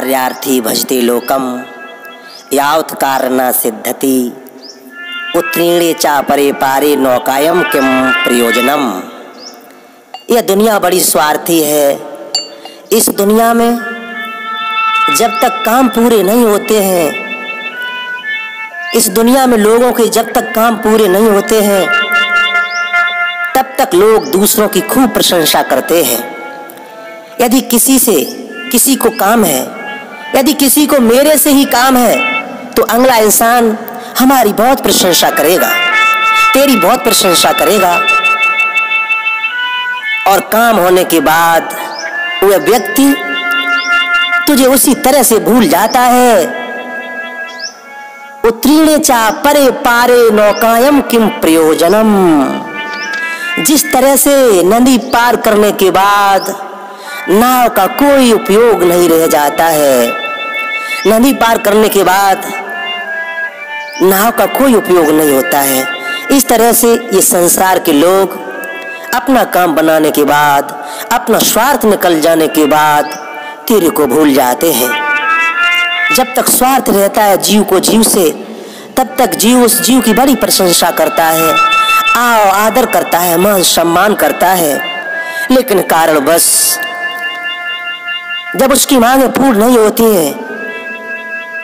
कार्यार्थी भजते लोकम यावत् कारण सिद्धति उत्तीर्णे चा परे पारे नौकायम किम प्रयोजनम। यह दुनिया बड़ी स्वार्थी है। इस दुनिया में जब तक काम पूरे नहीं होते हैं, इस दुनिया में लोगों के जब तक काम पूरे नहीं होते हैं तब तक लोग दूसरों की खूब प्रशंसा करते हैं। यदि किसी को काम है, यदि किसी को मेरे से ही काम है तो अगला इंसान हमारी बहुत प्रशंसा करेगा, तेरी बहुत प्रशंसा करेगा। और काम होने के बाद वह व्यक्ति तुझे उसी तरह से भूल जाता है। उत्तीर्णे चा परे पारे नौकायम किम प्रयोजनम। जिस तरह से नदी पार करने के बाद नाव का कोई उपयोग नहीं रह जाता है, नदी पार करने के बाद नाव का कोई उपयोग नहीं होता है, इस तरह से ये संसार के लोग अपना काम बनाने के बाद, अपना स्वार्थ निकल जाने के बाद तेरे को भूल जाते हैं। जब तक स्वार्थ रहता है जीव को जीव से, तब तक जीव उस जीव की बड़ी प्रशंसा करता है, आदर करता है, मान सम्मान करता है। लेकिन कारणवश जब उसकी मांगे पूर्ण नहीं होती है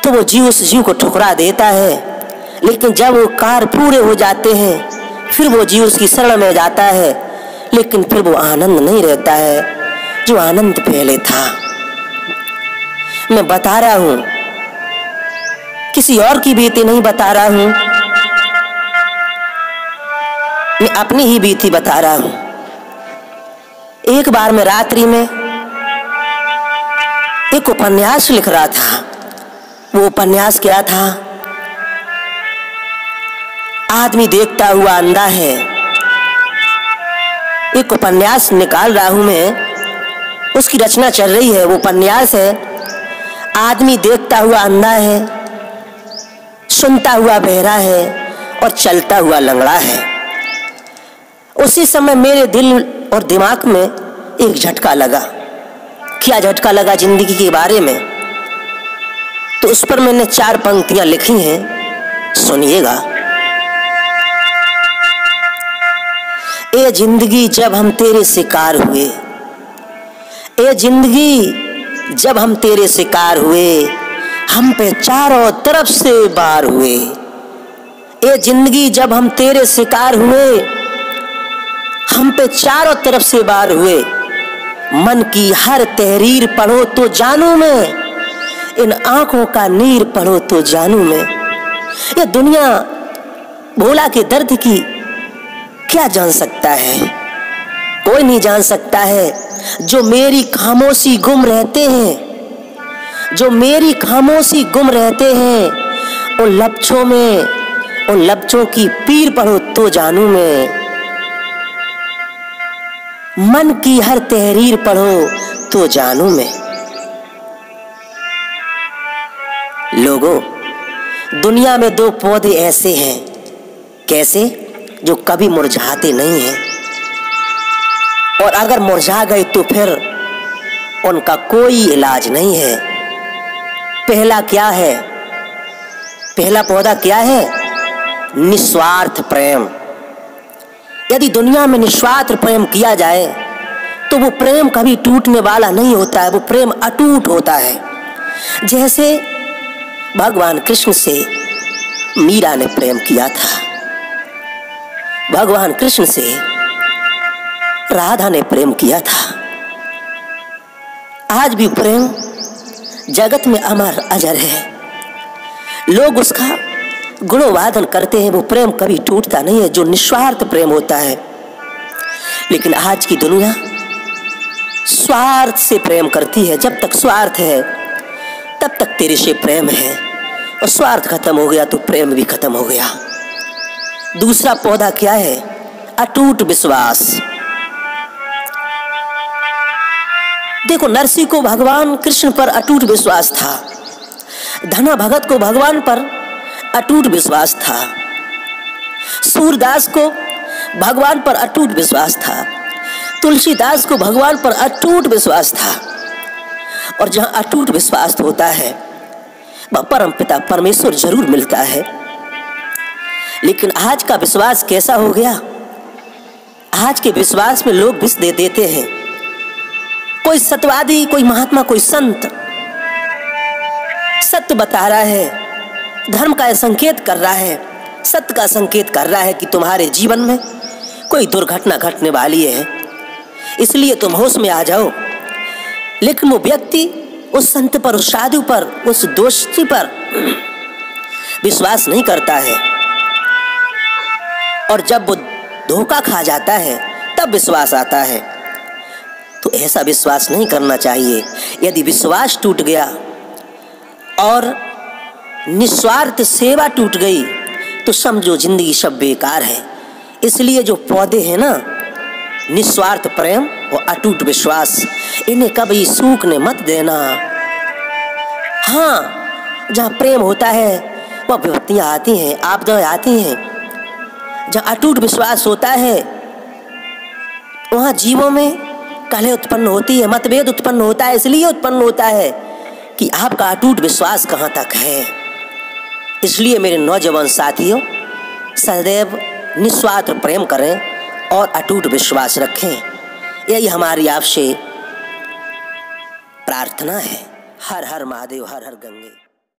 तो वो जीव उस जीव को ठुकरा देता है। लेकिन जब वो कार्य पूरे हो जाते हैं फिर वो जीव उसकी शरण में जाता है, लेकिन फिर वो आनंद नहीं रहता है जो आनंद पहले था। मैं बता रहा हूं, किसी और की बीती नहीं बता रहा हूं, मैं अपनी ही बीती बता रहा हूं। एक बार मैं रात्रि में एक उपन्यास लिख रहा था। वो उपन्यास क्या था? आदमी देखता हुआ अंधा है। एक उपन्यास निकाल रहा हूं मैं, उसकी रचना चल रही है। वो उपन्यास है आदमी देखता हुआ अंधा है, सुनता हुआ बहरा है और चलता हुआ लंगड़ा है। उसी समय मेरे दिल और दिमाग में एक झटका लगा। क्या झटका लगा जिंदगी के बारे में, तो उस पर मैंने 4 पंक्तियां लिखी हैं, सुनिएगा। ए जिंदगी जब हम तेरे शिकार हुए, ए जिंदगी जब हम तेरे शिकार हुए, हम पे चारों तरफ से वार हुए। ए जिंदगी जब हम तेरे शिकार हुए, हम पे चारों तरफ से वार हुए। मन की हर तहरीर पढ़ो तो जानू मैं, इन आंखों का नीर पढ़ो तो जानू मैं। ये दुनिया भोला के दर्द की क्या जान सकता है? कोई नहीं जान सकता है। जो मेरी खामोशी गुम रहते हैं, जो मेरी खामोशी गुम रहते हैं, उन लफ्ज़ों में, उन लफ्ज़ों की पीर पढ़ो तो जानू मैं। मन की हर तहरीर पढ़ो तो जानू मैं। लोगों, दुनिया में 2 पौधे ऐसे हैं, कैसे? जो कभी मुरझाते नहीं हैं, और अगर मुरझा गए तो फिर उनका कोई इलाज नहीं है। पहला क्या है? पहला पौधा क्या है? निस्वार्थ प्रेम। यदि दुनिया में निस्वार्थ प्रेम किया जाए तो वो प्रेम कभी टूटने वाला नहीं होता है, वो प्रेम अटूट होता है। जैसे भगवान कृष्ण से मीरा ने प्रेम किया था, भगवान कृष्ण से राधा ने प्रेम किया था। आज भी प्रेम जगत में अमर अजर है। लोग उसका गुणवादन करते हैं, वो प्रेम कभी टूटता नहीं है, जो निस्वार्थ प्रेम होता है। लेकिन आज की दुनिया स्वार्थ से प्रेम करती है। जब तक स्वार्थ है तब तक तेरे से प्रेम है, और स्वार्थ खत्म हो गया तो प्रेम भी खत्म हो गया। दूसरा पौधा क्या है? अटूट विश्वास। देखो, नरसिंह को भगवान कृष्ण पर अटूट विश्वास था, धना भगत को भगवान पर अटूट विश्वास था, सूरदास को भगवान पर अटूट विश्वास था, तुलसीदास को भगवान पर अटूट विश्वास था। और जहाँ अटूट विश्वास होता है वह परम पिता परमेश्वर जरूर मिलता है। लेकिन आज का विश्वास कैसा हो गया? आज के विश्वास में लोग विष दे देते हैं। कोई सत्यवादी, कोई महात्मा, कोई संत सत्य बता रहा है, धर्म का संकेत कर रहा है, सत्य का संकेत कर रहा है कि तुम्हारे जीवन में कोई दुर्घटना घटने वाली है, इसलिए तुम होश में आ जाओ। लेकिन वो व्यक्ति उस संत पर, उस साधु पर, उस दोस्ती पर विश्वास नहीं करता है, और जब वो धोखा खा जाता है तब विश्वास आता है। तो ऐसा विश्वास नहीं करना चाहिए। यदि विश्वास टूट गया और निस्वार्थ सेवा टूट गई तो समझो जिंदगी सब बेकार है। इसलिए जो पौधे हैं ना, निस्वार्थ प्रेम और अटूट विश्वास, इन्हें कभी सूखने मत देना। हाँ, जहाँ प्रेम होता है वहाँ विपत्तियाँ आती हैं, आपदाएं आती हैं। जहाँ अटूट विश्वास होता है वहाँ जीवों में कलह उत्पन्न होती है, मतभेद उत्पन्न होता है। इसलिए उत्पन्न होता है कि आपका अटूट विश्वास कहाँ तक है। इसलिए मेरे नौजवान साथियों, सदैव निस्वार्थ प्रेम करें और अटूट विश्वास रखें। यही हमारी आपसे प्रार्थना है। हर हर महादेव, हर हर गंगे।